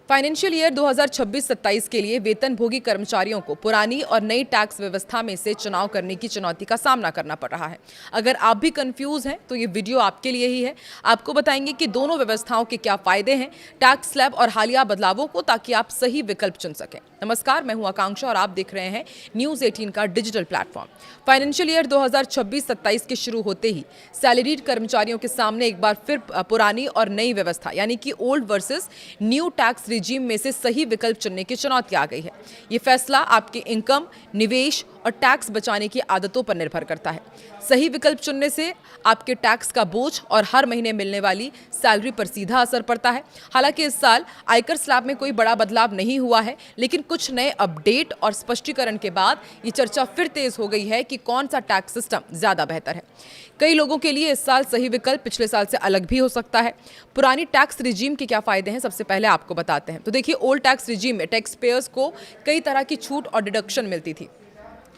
Financial year 2026-27 के लिए वेतनभोगी कर्मचारियों को पुरानी और नई टैक्स व्यवस्था में से चुनाव करने की चुनौती का सामना करना पड़ रहा है। अगर आप भी कंफ्यूज हैं तो ये वीडियो आपके लिए ही है। आपको बताएंगे कि दोनों व्यवस्थाओं के क्या फायदे हैं, टैक्स स्लैब और हालिया बदलावों को, ताकि आप सही विकल्प चुन सकें। नमस्कार, मैं हूं आकांक्षा और आप देख रहे हैं न्यूज़ 18 का डिजिटल प्लेटफॉर्म। फाइनेंशियल ईयर 2026-27 के शुरू होते ही सैलरीड कर्मचारियों के सामने एक बार फिर पुरानी और नई व्यवस्था यानी कि old versus new tax regime में से सही विकल्प चुनने की चुनौती आ गई है। ये फैसला आपके इनकम, निवेश और टैक्स बचाने की आदतों पर निर्भर करता है। सही विकल्प चुनने से आपके टैक्स का बोझ और हर महीने मिलने वाली सैलरी पर सीधा असर पड़ता है। हालांकि इस साल आयकर स्लैब में कोई बड़ा बदलाव नहीं हुआ है, लेकिन कुछ नए अपडेट और स्पष्टीकरण के बाद ये चर्चा फिर तेज हो गई है कि कौन सा टैक्स सिस्टम ज्यादा बेहतर है। कई लोगों के लिए इस साल सही विकल्प पिछले साल से अलग भी हो सकता है। पुरानी टैक्स रिजीम के क्या फायदे हैं, सबसे पहले आपको बताते हैं। तो देखिए, ओल्ड टैक्स रिजीम में टैक्स पेयर्स को कई तरह की छूट और डिडक्शन मिलती थी,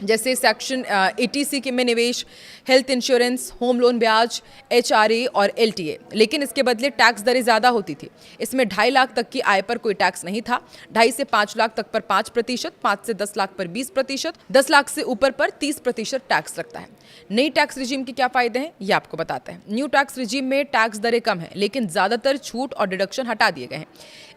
जैसे सेक्शन 80C के में निवेश, हेल्थ इंश्योरेंस, होम लोन ब्याज, HRA और LTA। लेकिन इसके बदले टैक्स दरें ज़्यादा होती थी। इसमें 2.5 लाख तक की आय पर कोई टैक्स नहीं था, 2.5 से 5 लाख तक पर 5%, 5 से 10 लाख पर 20%, 10 लाख से ऊपर पर 30% टैक्स लगता है। नई टैक्स रिजीम के क्या फायदे हैं, ये आपको बताते हैं। न्यू टैक्स रिजीम में टैक्स दरें कम हैं, लेकिन ज़्यादातर छूट और डिडक्शन हटा दिए गए हैं।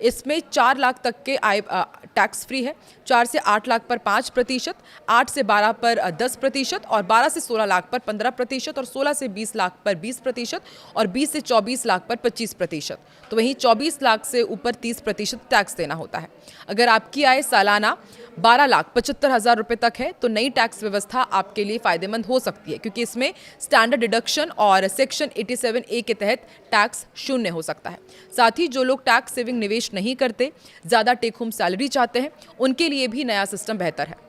इसमें 4 लाख तक के आय टैक्स फ्री है, 4 से 8 लाख पर 5%, 8 से 12 पर 10% और 12 से 16 लाख पर 15% और 16 से 20 लाख पर 20% और 20 से 24 लाख पर 25%। तो वहीं 24 लाख से ऊपर 30% टैक्स देना होता है। अगर आपकी आय सालाना 12,75,000 रुपये तक है तो नई टैक्स व्यवस्था आपके लिए फायदेमंद हो सकती है, क्योंकि इसमें स्टैंडर्ड डिडक्शन और सेक्शन 87A के तहत टैक्स शून्य हो सकता है। साथ ही जो लोग टैक्स सेविंग निवेश नहीं करते, ज़्यादा टेक होम सैलरी चाहते हैं, उनके लिए भी नया सिस्टम बेहतर है।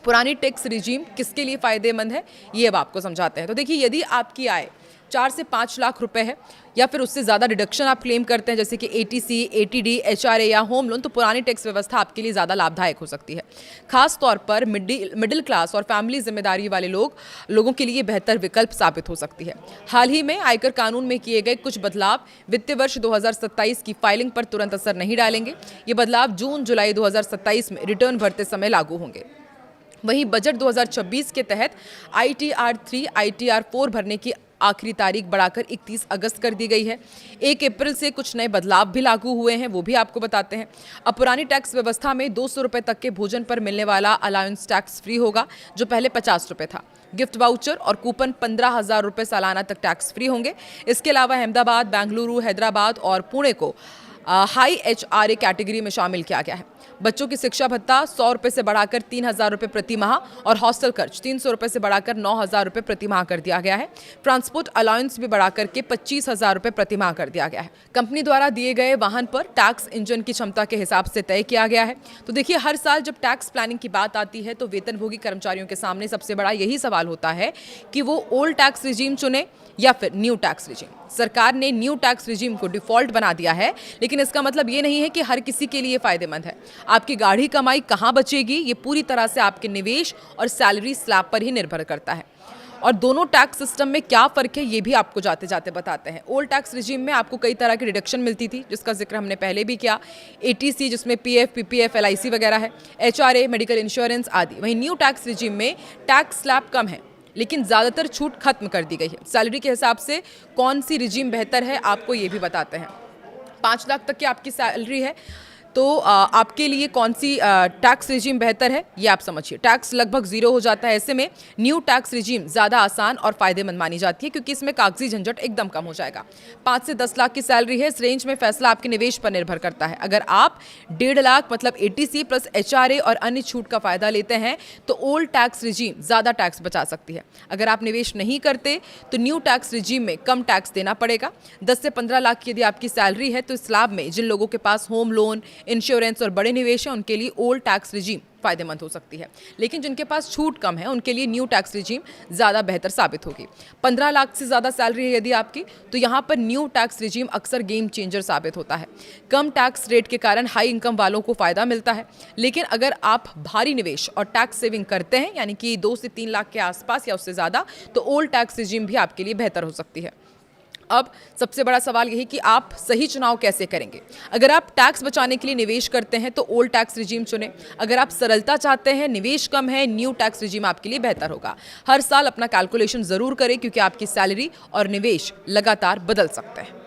पुरानी टैक्स रिजीम किसके लिए फायदेमंद है, ये अब आपको समझाते हैं। तो देखिए, यदि आपकी आय 4 से 5 लाख रुपए है या फिर उससे ज़्यादा डिडक्शन आप क्लेम करते हैं, जैसे कि ATC, ATD, HRA या होम लोन, तो पुरानी टैक्स व्यवस्था आपके लिए ज़्यादा लाभदायक हो सकती है। खास तौर पर मिडिल क्लास और फैमिली जिम्मेदारी वाले लोगों के लिए बेहतर विकल्प साबित हो सकती है। हाल ही में आयकर कानून में किए गए कुछ बदलाव वित्तीय वर्ष 2027 की फाइलिंग पर तुरंत असर नहीं डालेंगे। ये बदलाव जून-जुलाई 2027 में रिटर्न भरते समय लागू होंगे। वहीं बजट 2026 के तहत ITR 3, ITR 4 भरने की आखिरी तारीख बढ़ाकर 31 अगस्त कर दी गई है। 1 अप्रैल से कुछ नए बदलाव भी लागू हुए हैं, वो भी आपको बताते हैं। अब पुरानी टैक्स व्यवस्था में 200 रुपये तक के भोजन पर मिलने वाला अलाउंस टैक्स फ्री होगा, जो पहले 50 रुपये था। गिफ्ट वाउचर और कूपन 15,000 रुपये सालाना तक टैक्स फ्री होंगे। इसके अलावा अहमदाबाद, बेंगलुरु, हैदराबाद और पुणे को हाई HRA कैटेगरी में शामिल किया गया है। बच्चों की शिक्षा भत्ता 100 रुपये से बढ़ाकर 3,000 रुपये प्रति माह और हॉस्टल खर्च 300 रुपये से बढ़ाकर 9,000 रुपये प्रति माह कर दिया गया है। ट्रांसपोर्ट अलाउंस भी बढ़ाकर के 25,000 रुपये प्रति माह कर दिया गया है। कंपनी द्वारा दिए गए वाहन पर टैक्स इंजन की क्षमता के हिसाब से तय किया गया है। तो देखिए, हर साल जब टैक्स प्लानिंग की बात आती है तो वेतनभोगी कर्मचारियों के सामने सबसे बड़ा यही सवाल होता है कि वो ओल्ड टैक्स रिजीम चुने या फिर न्यू टैक्स रिजीम। सरकार ने न्यू टैक्स रिजीम को डिफॉल्ट बना दिया है, लेकिन इसका मतलब ये नहीं है कि हर किसी के लिए फायदेमंद है। आपकी गाढ़ी कमाई कहाँ बचेगी, ये पूरी तरह से आपके निवेश और सैलरी स्लैब पर ही निर्भर करता है। और दोनों टैक्स सिस्टम में क्या फ़र्क है, ये भी आपको जाते जाते बताते हैं। ओल्ड टैक्स रिजीम में आपको कई तरह की डिडक्शन मिलती थी, जिसका जिक्र हमने पहले भी किया। ATC, जिसमें PF, PPF, LIC वगैरह है, HRA, मेडिकल इंश्योरेंस आदि। वहीं न्यू टैक्स रिजीम में टैक्स स्लैब कम है, लेकिन ज़्यादातर छूट खत्म कर दी गई है। सैलरी के हिसाब से कौन सी रिजीम बेहतर है, आपको ये भी बताते हैं। 5 लाख तक की आपकी सैलरी है तो आपके लिए कौन सी टैक्स रिजीम बेहतर है, ये आप समझिए। टैक्स लगभग 0 हो जाता है। ऐसे में न्यू टैक्स रिजीम ज़्यादा आसान और फायदेमंद मानी जाती है, क्योंकि इसमें कागजी झंझट एकदम कम हो जाएगा। 5 से 10 लाख की सैलरी है, इस रेंज में फैसला आपके निवेश पर निर्भर करता है। अगर आप 1.5 लाख मतलब ATC प्लस HRA और अन्य छूट का फायदा लेते हैं तो ओल्ड टैक्स रिजीम ज़्यादा टैक्स बचा सकती है। अगर आप निवेश नहीं करते तो न्यू टैक्स रिजीम में कम टैक्स देना पड़ेगा। 10 से 15 लाख की यदि आपकी सैलरी है तो इस लाभ में जिन लोगों के पास होम लोन, इंश्योरेंस और बड़े निवेश हैं, उनके लिए ओल्ड टैक्स रिजीम फायदेमंद हो सकती है। लेकिन जिनके पास छूट कम है, उनके लिए न्यू टैक्स रिजीम ज़्यादा बेहतर साबित होगी। 15 लाख से ज़्यादा सैलरी है यदि आपकी, तो यहाँ पर न्यू टैक्स रिजीम अक्सर गेम चेंजर साबित होता है। कम टैक्स रेट के कारण हाई इनकम वालों को फ़ायदा मिलता है। लेकिन अगर आप भारी निवेश और टैक्स सेविंग करते हैं, यानी कि 2 से 3 लाख के आसपास या उससे ज़्यादा, तो ओल्ड टैक्स रिजीम भी आपके लिए बेहतर हो सकती है। अब सबसे बड़ा सवाल यही कि आप सही चुनाव कैसे करेंगे। अगर आप टैक्स बचाने के लिए निवेश करते हैं तो ओल्ड टैक्स रिजीम चुनें। अगर आप सरलता चाहते हैं, निवेश कम है, न्यू टैक्स रिजीम आपके लिए बेहतर होगा। हर साल अपना कैलकुलेशन जरूर करें क्योंकि आपकी सैलरी और निवेश लगातार बदल सकते हैं।